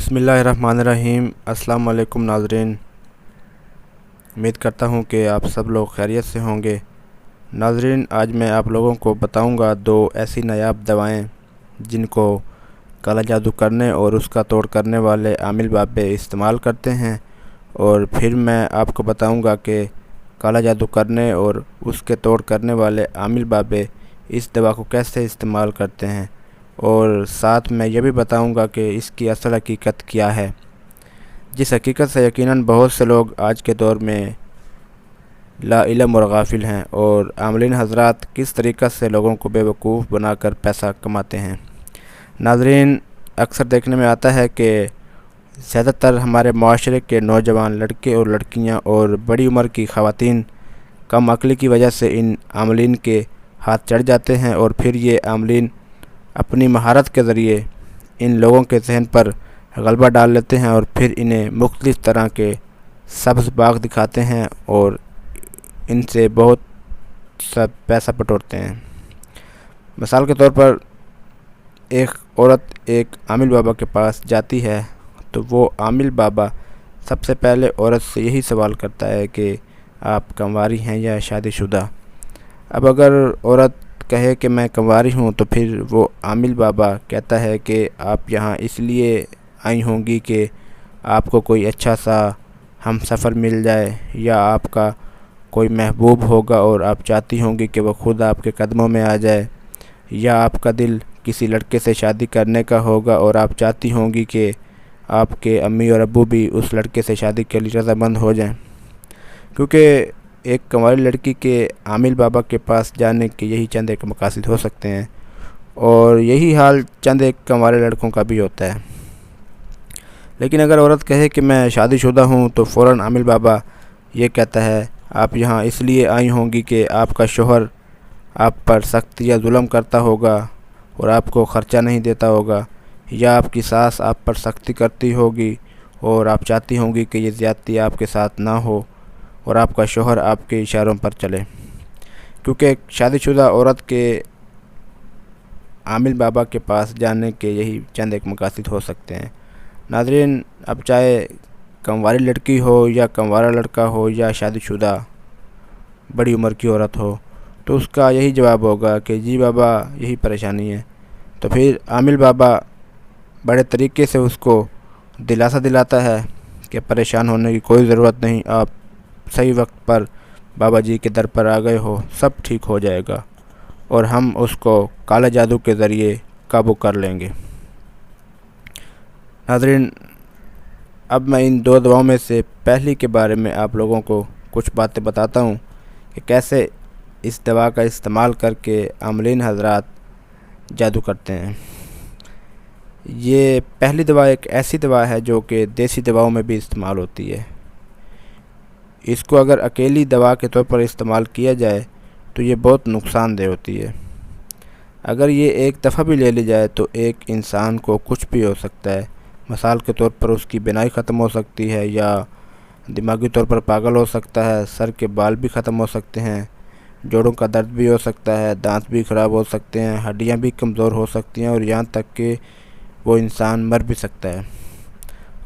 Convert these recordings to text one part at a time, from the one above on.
बिस्मिल्लाहिर्रहमानिर्रहीम। अस्सलाम वालेकुम नाज़रीन, उम्मीद करता हूँ कि आप सब लोग खैरियत से होंगे। नाज़रीन, आज मैं आप लोगों को बताऊँगा दो ऐसी नायाब दवाएं जिनको काला जादू करने और उसका तोड़ करने वाले आमिल बाबे इस्तेमाल करते हैं, और फिर मैं आपको बताऊँगा कि काला जादू करने और उसके तोड़ करने वाले आमिल बाबे इस दवा को कैसे इस्तेमाल करते हैं, और साथ मैं ये भी बताऊंगा कि इसकी असल हकीकत क्या है, जिस हकीकत से यकीनन बहुत से लोग आज के दौर में ला इल्म और गाफिल हैं, और आमलीन हज़रात किस तरीक़ा से लोगों को बेवकूफ़ बनाकर पैसा कमाते हैं। नाज़रीन, अक्सर देखने में आता है कि ज़्यादातर हमारे माशरे के नौजवान लड़के और लड़कियां और बड़ी उम्र की ख़वातीन कम अक्ली की वजह से इन आमलीन के हाथ चढ़ जाते हैं, और फिर ये आमलीन अपनी महारत के ज़रिए इन लोगों के जहन पर गलबा डाल लेते हैं, और फिर इन्हें मुख्तलिफ़ तरह के सब्ज़ बाग दिखाते हैं और इनसे बहुत सा पैसा बटोरते हैं। मिसाल के तौर पर एक औरत एक आमिल बाबा के पास जाती है, तो वो आमिल बाबा सबसे पहले औरत से यही सवाल करता है कि आप कंवारी हैं या शादीशुदा। अब अगर औरत कहे कि मैं कंवारी हूँ, तो फिर वो आमिल बाबा कहता है कि आप यहाँ इसलिए आई होंगी कि आपको कोई अच्छा सा हम सफ़र मिल जाए, या आपका कोई महबूब होगा और आप चाहती होंगी कि वो खुद आपके कदमों में आ जाए, या आपका दिल किसी लड़के से शादी करने का होगा और आप चाहती होंगी कि आपके अम्मी और अब्बू भी उस लड़के से शादी के लिए रज़ामंद हो जाएं। क्योंकि एक कंवारी लड़की के आमिल बाबा के पास जाने के यही चंद एक मकासद हो सकते हैं, और यही हाल चंद एक कंवारे लड़कों का भी होता है। लेकिन अगर औरत कहे कि मैं शादीशुदा हूँ, तो फ़ौरन आमिल बाबा ये कहता है आप यहाँ इसलिए आई होंगी कि आपका शोहर आप पर सख्ती या जुल्म करता होगा और आपको ख़र्चा नहीं देता होगा, या आपकी सास आप पर सख्ती करती होगी और आप चाहती होंगी कि ये ज़्यादती आपके साथ ना हो और आपका शोहर आपके इशारों पर चले। क्योंकि शादीशुदा औरत के आमिल बाबा के पास जाने के यही चंद एक मकासद हो सकते हैं। नाज़रीन, अब चाहे कंवारी लड़की हो या कंवारा लड़का हो या शादीशुदा बड़ी उम्र की औरत हो, तो उसका यही जवाब होगा कि जी बाबा, यही परेशानी है। तो फिर आमिल बाबा बड़े तरीक़े से उसको दिलासा दिलाता है कि परेशान होने की कोई ज़रूरत नहीं, आप सही वक्त पर बाबा जी के दर पर आ गए हो, सब ठीक हो जाएगा और हम उसको काला जादू के ज़रिए काबू कर लेंगे। नाज़रीन, अब मैं इन दो दवाओं में से पहली के बारे में आप लोगों को कुछ बातें बताता हूँ कि कैसे इस दवा का इस्तेमाल करके आमलीन हज़रात जादू करते हैं। ये पहली दवा एक ऐसी दवा है जो कि देसी दवाओं में भी इस्तेमाल होती है। इसको अगर अकेली दवा के तौर पर इस्तेमाल किया जाए तो ये बहुत नुकसानदेह होती है। अगर ये एक दफ़ा भी ले ली जाए तो एक इंसान को कुछ भी हो सकता है। मिसाल के तौर पर उसकी बीनाई ख़त्म हो सकती है, या दिमागी तौर पर पागल हो सकता है, सर के बाल भी ख़त्म हो सकते हैं, जोड़ों का दर्द भी हो सकता है, दांत भी ख़राब हो सकते हैं, हड्डियाँ भी कमज़ोर हो सकती हैं, और यहाँ तक कि वो इंसान मर भी सकता है।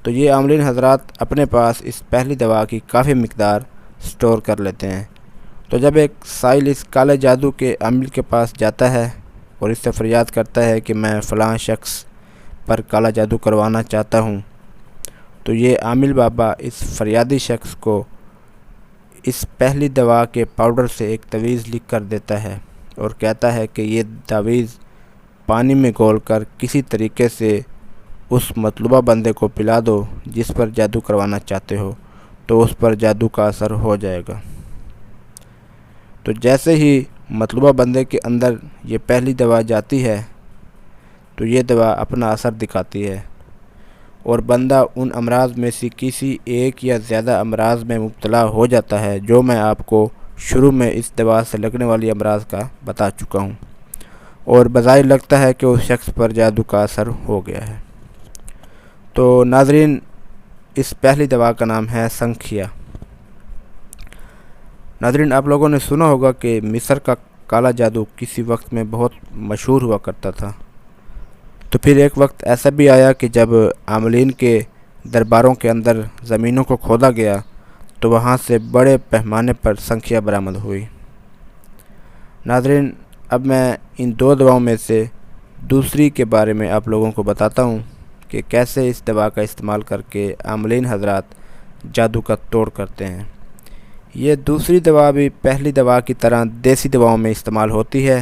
तो ये आमलीन हज़रात अपने पास इस पहली दवा की काफ़ी मिक़दार स्टोर कर लेते हैं। तो जब एक साइल इस काले जादू के आमिल के पास जाता है और इससे फ़रियाद करता है कि मैं फ़लाँ शख्स पर काला जादू करवाना चाहता हूँ, तो ये आमिल बाबा इस फ़रियादी शख्स को इस पहली दवा के पाउडर से एक तवीज़ लिख कर देता है और कहता है कि ये तावीज़ पानी में घोल कर किसी तरीके से उस मतलूबा बंदे को पिला दो जिस पर जादू करवाना चाहते हो, तो उस पर जादू का असर हो जाएगा। तो जैसे ही मतलूबा बंदे के अंदर ये पहली दवा जाती है, तो ये दवा अपना असर दिखाती है और बंदा उन अमराज में से किसी एक या ज़्यादा अमराज में मुब्तला हो जाता है, जो मैं आपको शुरू में इस दवा से लगने वाली अमराज का बता चुका हूँ, और बज़ाहिर लगता है कि उस शख्स पर जादू का असर हो गया है। तो नाज़रीन, इस पहली दवा का नाम है संखिया। नाज़रीन, आप लोगों ने सुना होगा कि मिस्र का काला जादू किसी वक्त में बहुत मशहूर हुआ करता था। تو پھر ایک وقت ایسا بھی آیا کہ جب عاملین کے درباروں کے اندر زمینوں کو کھودا گیا تو وہاں سے بڑے پیمانے پر سنکھیا برآمد ہوئی۔ ناظرین، اب میں ان دو دواؤں میں سے دوسری کے بارے میں آپ لوگوں کو بتاتا ہوں کہ کیسے اس دوا کا استعمال کر کے عاملین حضرات جادو کا توڑ کرتے ہیں۔ یہ دوسری دوا بھی پہلی دوا کی طرح دیسی دواؤں میں استعمال ہوتی ہے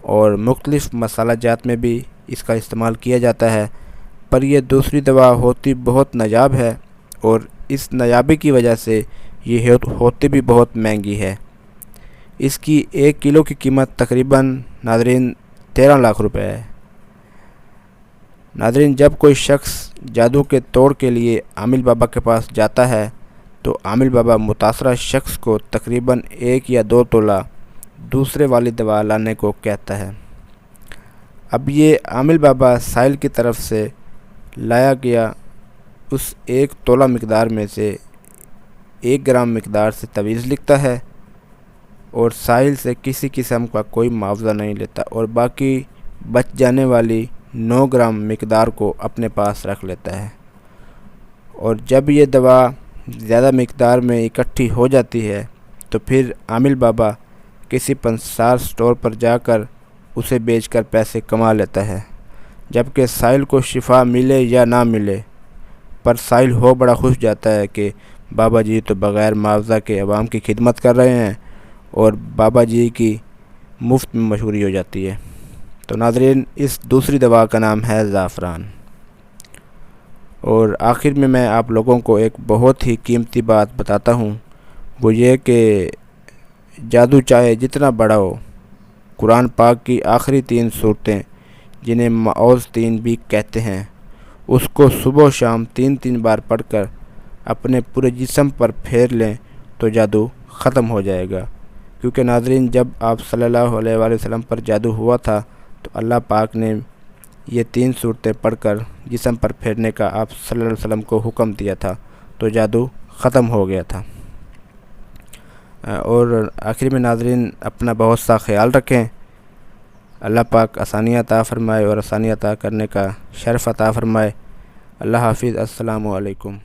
اور مختلف مسالہ جات میں بھی اس کا استعمال کیا جاتا ہے، پر یہ دوسری دوا ہوتی بہت نایاب ہے اور اس نایابی کی وجہ سے یہ ہوتی بھی بہت مہنگی ہے۔ اس کی 1 کلو کی قیمت تقریباً ناظرین 13 لاکھ روپے ہے۔ ناظرین، جب کوئی شخص جادو کے توڑ کے لیے عامل بابا کے پاس جاتا ہے تو عامل بابا متاثرہ شخص کو تقریباً 1 یا 2 تولہ دوسرے والی دوا لانے کو کہتا ہے۔ اب یہ عامل بابا سائل کی طرف سے لایا گیا اس 1 تولہ مقدار میں سے 1 گرام مقدار سے تویز لکھتا ہے اور سائل سے کسی قسم کا کوئی معاوضہ نہیں لیتا اور باقی بچ جانے والی 9 گرام مقدار کو اپنے پاس رکھ لیتا ہے، اور جب یہ دوا زیادہ مقدار میں اکٹھی ہو جاتی ہے تو پھر عامل بابا کسی پنسار سٹور پر جا کر اسے بیچ کر پیسے کما لیتا ہے، جبکہ سائل کو شفا ملے یا نہ ملے، پر سائل ہو بڑا خوش جاتا ہے کہ بابا جی تو بغیر معاوضہ کے عوام کی خدمت کر رہے ہیں اور بابا جی کی مفت میں مشہوری ہو جاتی ہے۔ تو ناظرین، اس دوسری دوا کا نام ہے زعفران۔ اور آخر میں آپ لوگوں کو ایک بہت ہی قیمتی بات بتاتا ہوں، وہ یہ کہ جادو چاہے جتنا بڑا ہو، قرآن پاک کی آخری 3 سورتیں جنہیں معوذ 3 بھی کہتے ہیں، اس کو صبح و شام 3 بار پڑھ کر اپنے پورے جسم پر پھیر لیں تو جادو ختم ہو جائے گا، کیونکہ ناظرین، جب آپ صلی اللہ علیہ وآلہ وسلم پر جادو ہوا تھا تو اللہ پاک نے یہ 3 سورتیں پڑھ کر جسم پر پھیرنے کا آپ صلی اللہ علیہ وسلم کو حکم دیا تھا تو جادو ختم ہو گیا تھا۔ اور آخر میں ناظرین، اپنا بہت سا خیال رکھیں، اللہ پاک آسانیاں عطا فرمائے اور آسانیاں عطا کرنے کا شرف عطا فرمائے۔ اللہ حافظ، السلام علیکم۔